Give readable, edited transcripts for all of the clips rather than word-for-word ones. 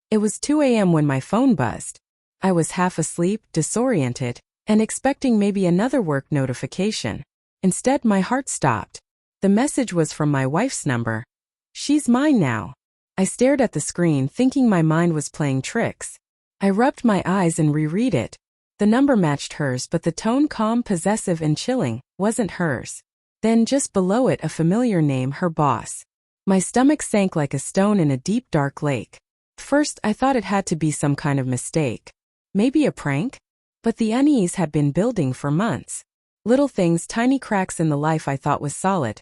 It was 2 a.m. when my phone buzzed. I was half asleep, disoriented, and expecting maybe another work notification. Instead, my heart stopped. The message was from my wife's number. "She's mine now." I stared at the screen, thinking my mind was playing tricks. I rubbed my eyes and reread it. The number matched hers, but the tone, calm, possessive, and chilling, wasn't hers. Then, just below it, a familiar name, her boss. My stomach sank like a stone in a deep, dark lake. First, I thought it had to be some kind of mistake. Maybe a prank? But the unease had been building for months. Little things, tiny cracks in the life I thought was solid.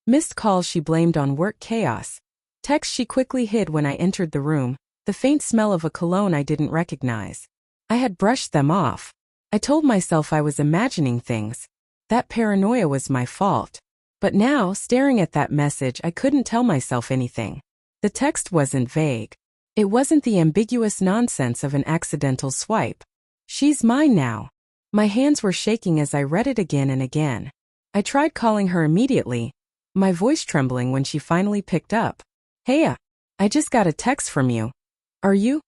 Missed calls she blamed on work chaos. Texts she quickly hid when I entered the room, the faint smell of a cologne I didn't recognize. I had brushed them off. I told myself I was imagining things. That paranoia was my fault. But now, staring at that message, I couldn't tell myself anything. The text wasn't vague. It wasn't the ambiguous nonsense of an accidental swipe. "She's mine now." My hands were shaking as I read it again and again. I tried calling her immediately, my voice trembling when she finally picked up. "Hey, I just got a text from you. Are you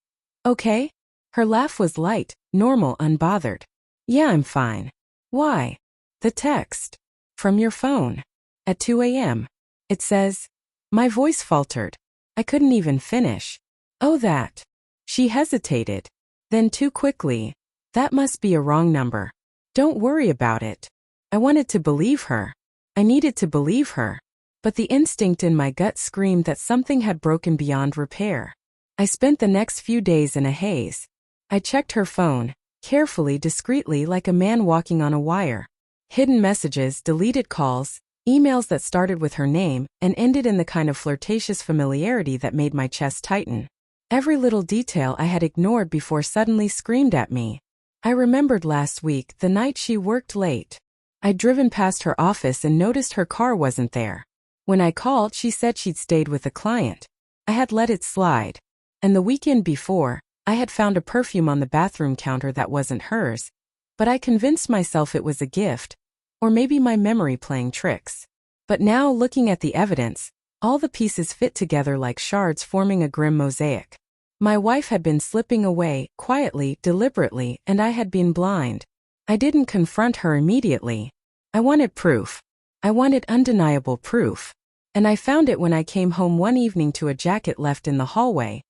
okay?" Her laugh was light, normal, unbothered. "Yeah, I'm fine." "Why?" "The text. From your phone. At 2 a.m. It says." My voice faltered. I couldn't even finish. "Oh, that." She hesitated. Then too quickly. "That must be a wrong number. Don't worry about it." I wanted to believe her. I needed to believe her. But the instinct in my gut screamed that something had broken beyond repair. I spent the next few days in a haze. I checked her phone, carefully, discreetly, like a man walking on a wire. Hidden messages, deleted calls, emails that started with her name and ended in the kind of flirtatious familiarity that made my chest tighten. Every little detail I had ignored before suddenly screamed at me. I remembered last week, the night she worked late. I'd driven past her office and noticed her car wasn't there. When I called, she said she'd stayed with a client. I had let it slide. And the weekend before, I had found a perfume on the bathroom counter that wasn't hers. But I convinced myself it was a gift, or maybe my memory playing tricks. But now, looking at the evidence, all the pieces fit together like shards forming a grim mosaic. My wife had been slipping away, quietly, deliberately, and I had been blind. I didn't confront her immediately. I wanted proof. I wanted undeniable proof. And I found it when I came home one evening to a jacket left in the hallway.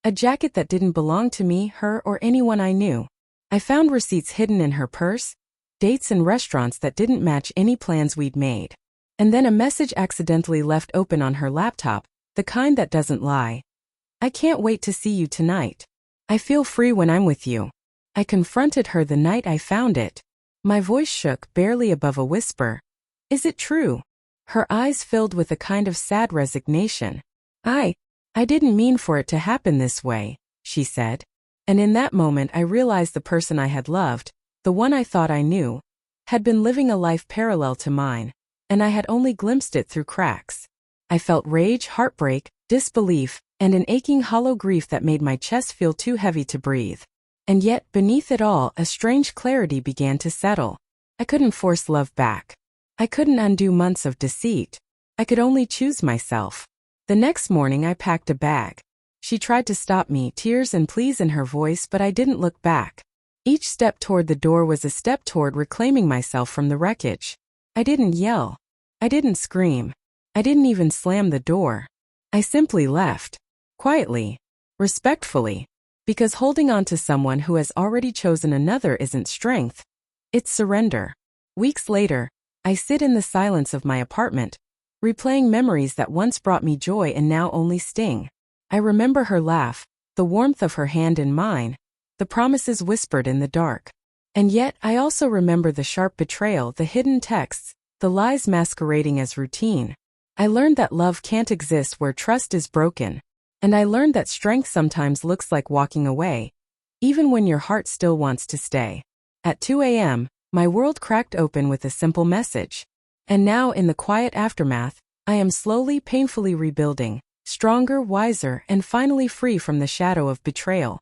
A jacket that didn't belong to me, her, or anyone I knew. I found receipts hidden in her purse, dates and restaurants that didn't match any plans we'd made. And then a message accidentally left open on her laptop, the kind that doesn't lie. "I can't wait to see you tonight. I feel free when I'm with you." I confronted her the night I found it. My voice shook, barely above a whisper. "Is it true?" Her eyes filled with a kind of sad resignation. I didn't mean for it to happen this way," she said. And in that moment I realized the person I had loved, the one I thought I knew, had been living a life parallel to mine, and I had only glimpsed it through cracks. I felt rage, heartbreak, disbelief, and an aching hollow grief that made my chest feel too heavy to breathe. And yet, beneath it all, a strange clarity began to settle. I couldn't force love back. I couldn't undo months of deceit. I could only choose myself. The next morning I packed a bag. She tried to stop me, tears and pleas in her voice, but I didn't look back. Each step toward the door was a step toward reclaiming myself from the wreckage. I didn't yell. I didn't scream. I didn't even slam the door. I simply left. Quietly. Respectfully. Because holding on to someone who has already chosen another isn't strength. It's surrender. Weeks later, I sit in the silence of my apartment, replaying memories that once brought me joy and now only sting. I remember her laugh, the warmth of her hand in mine, the promises whispered in the dark. And yet, I also remember the sharp betrayal, the hidden texts, the lies masquerading as routine. I learned that love can't exist where trust is broken. And I learned that strength sometimes looks like walking away, even when your heart still wants to stay. At 2 a.m., my world cracked open with a simple message. And now, in the quiet aftermath, I am slowly, painfully rebuilding, stronger, wiser, and finally free from the shadow of betrayal.